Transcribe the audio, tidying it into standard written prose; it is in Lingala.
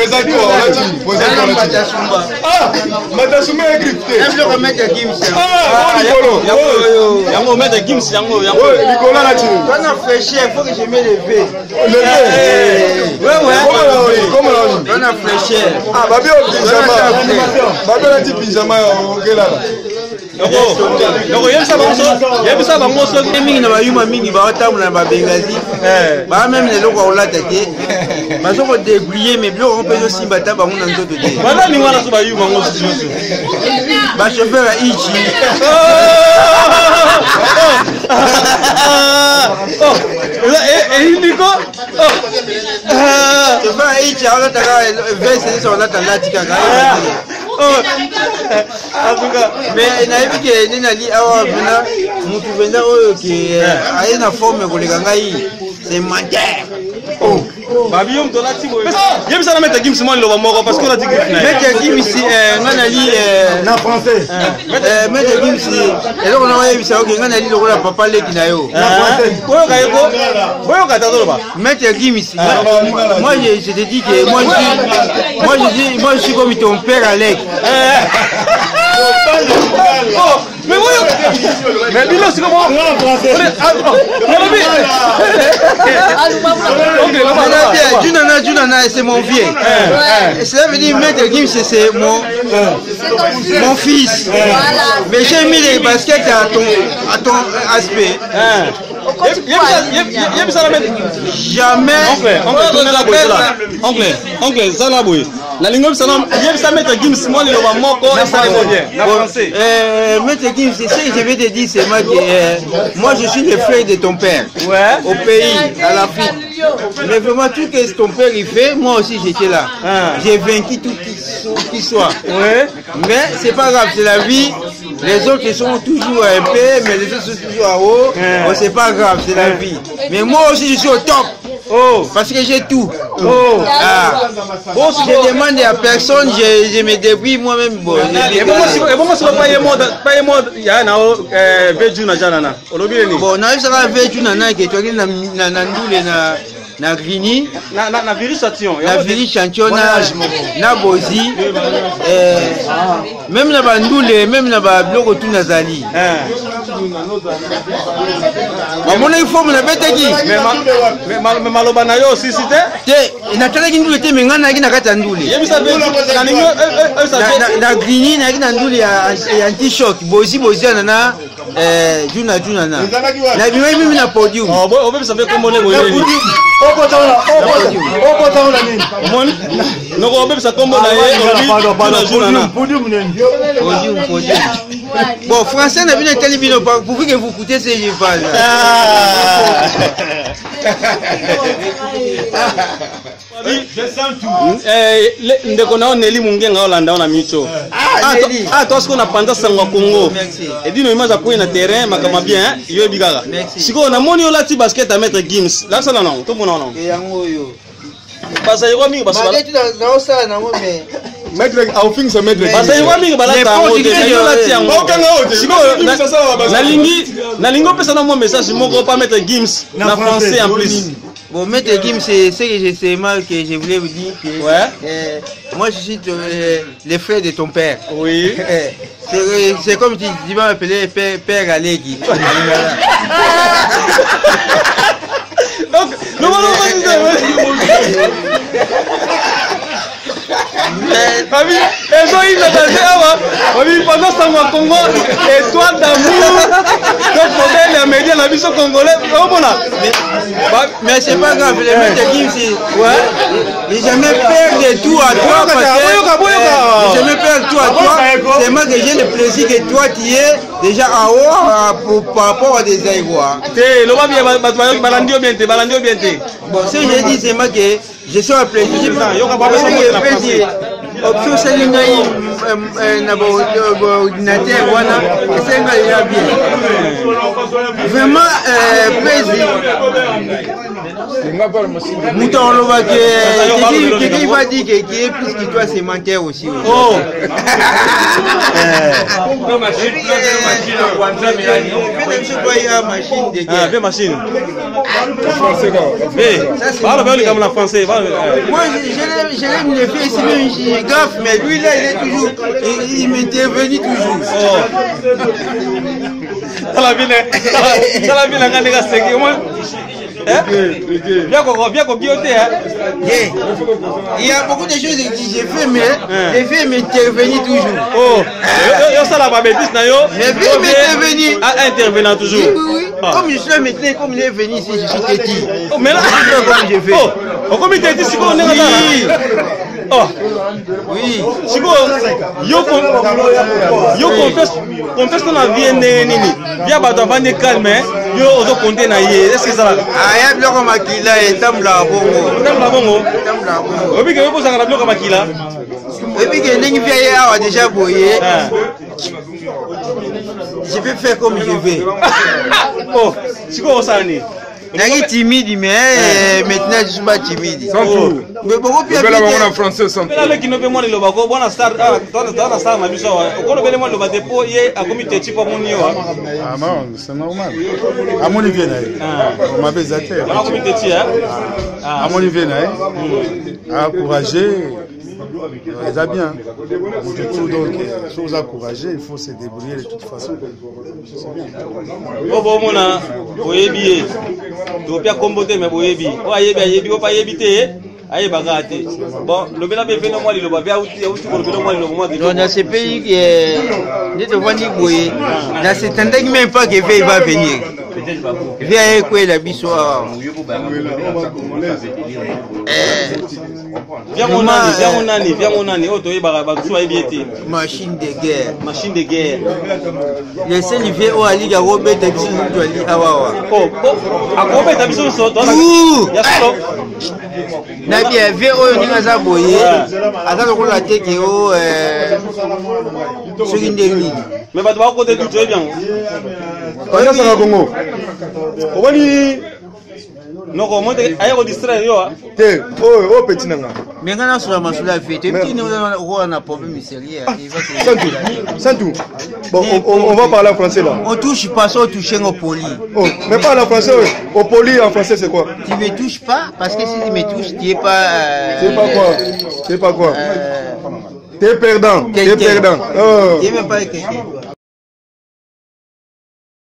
Présente-toi, ah, Matasuma est grippé. Ah, Yango, maître Gims, Yango. Nicolas là-dessus. On a fléché, il faut que je mette le V. Le V. Ouais. Comment on a fléché. Ah, Babi au pyjama. Babi a dit pyjama au là. Donc, il y a ça, mingi na bayuma mingi baotambola na babengazi ba même les loko olatate bazoko débrouiller mais biloko on peut osimba ta bango na nzoto te bana ni wana so bayuma ngo sisi ba chauffeur ya ichi Nico chauffeur ya ichi aolata vese so olata lati kaka mais nayebi ke nini ali awa vena mutu venda oyo ke aye na forme koleka ngai c'est menteur. Babi yom to lati boy yem ça na mettre Gims mo loba moko parce que la tigre na mettre Gims ngana li na français mettre Gims et donc on a yebisa ok ngana li lokola papa leki na yo boyo ka tado ba mettre Gims moi je te dis que moi je suis comme ton père Alec. Mais oui, mais dis-le, c'est comment? Junana, c'est mon vieux. Cela veut dire Maître Gims, c'est mon fils. Mais j'ai mis les baskets à ton aspect. Jamais. Oncle, ça là, oui. La langue, ça Maître Gims, moi, il va moko et ça va bien. Maître Gims, c'est ce que je vais te dire, c'est moi qui. Moi, je suis le frère de ton père. Au pays, à l'Afrique. Mais vraiment, tout ce que ton père il fait, moi aussi j'étais là. J'ai vaincu tout qui soit. Mais c'est pas grave, c'est la vie. Les autres sont toujours un peu, mais les autres sont toujours en haut. Bon, c'est pas grave, c'est la vie. Mais moi aussi je suis au top. Parce que j'ai tout. Je demande à personne, je me débrouille moi-même. Bon, na Grigny na Viri Champion na Bozi même na bandule même na ba bloko tout nazali amona informe na beteki mais maloba na yo aussi cité te na talaki ndule te menga na kina kata ndule na Grigny na kina ndule ya anti-choc Bozi na Juna na bimai mimi na podium obe sabe kombo lego yeli non obe sa kombo na podium bon français na bino teli bino pour que vous écoutez ces jeux ndeko na oneli mungenga olanda na micho toi ce qu'on a pendant sango Congo et dit no image pour na terrain makama bien yo bigara siko na moni olati basket à mettre Gims là ça non to mona non yango yo basa yo mingi basa na osa na ngo mais mettre au fin ça mettre basa yo mingi balata ngo yo lati yango siko na lingo pesa na mo message moko pas mettre Gims na français en plus. Bon, Maître Gims, c'est ce que je sais mal que je voulais vous dire. Que, moi, je suis le frère de ton père. Oui. C'est comme tu vas m'appeler Père Alegi. Donc, nous allons Babi, pendant ça, Congo, et toi d'amour, donc modèle et média, la mission congolaise, mais c'est pas grave, le Maître Gims, j'ai jamais peur de tout à toi, j'ai jamais peur de tout à toi, c'est moi que j'ai le plaisir que toi tu es déjà en haut par rapport à des aïrois. Bon, ce que j'ai dit, c'est moi que je suis un plaisir. Option c'est une ordinateur voilà c'est un bien vraiment plaisir Mouton Lova, quelqu'un va dire qu'il est plus que toi sémentaire aussi. Oh. Machine de Ah, guerre. machine. Parle bien comme la français. Moi, je l'aime le faire, sinon je gaffe, mais lui là, il est toujours, il m'intervenit toujours. Ça la vie, bien qu'on bioté. Il y a beaucoup de choses que j'ai fait, mais je vais m'intervenir toujours. Oh, ça la va bêtise, na yo. Je vais m'intervenir. Intervenant toujours. Oui. Comme je suis maintenant, comme il est venu ici, je suis têtu. Oh, mais là, comme je fais. Oh, comme il t'a dit, si on est là. Oh, oui. Si yo confesse ton avis nini. Bien bato bande calme, yo ozo compter na yé. Est-ce que ça là? Ah, il y a bloc makila et tambla bongo. Tambla bongo. Tambla bongo. Obi ke posa na bloc makila. Et puis que n'engi vieille a déjà boyé. Je peux faire comme je veux. Oh, si quoi ça ni? N'engi timide mais maintenant je suis pas timide. Mais beaucoup plus en français sans. Mais là qui ne peut moi le bako bona star dans star na biso. Ko le moi le batepo yé a comité type monio. Ah non, c'est normal. À mon niveau là. On m'a besaté. A comité type à mon niveau là. Encourager. Ils a bien. Donc, chose à encourager, il faut se débrouiller de toute façon. Oh bon mona, boyebi. Tu peux comboter mais boyebi. Oh ayebi, oh pas yebité. Aïe bagate. Bon, le bénin fait non moi il le va bien outil pour le bénin moi le moment. Dans ces pays qui ne te voient ni boyer, dans ces temps même pas que il va venir. Viens quoi la bisoire. Viens mon nani, oh toi soit ébiété. Machine de guerre. Machine de guerre. Les seuls vieux au Ali Robert Davidson doit aller awawa. Oh, à Robert Davidson dans la. Ya solo. Na bien vieux au ni za boye. Ata ko la teke o sur une ligne. Mais ba doit côté tout bien. On a ça Congo. Obani non ko monte ayo distraire yo. Te, oh petit nanga. Mais quand on sur la masula fait, et puis nous on a un problème sérieux. Santou. Bon, on va parler en français là. On touche pas ça, on touche au poli. Oh, mais pas en français. Au poli en français c'est quoi? Tu me touches pas parce que si tu me touches, tu es pas. C'est pas quoi? C'est pas quoi? T'es perdant. T'es perdant. Tu n'es même pas quelqu'un.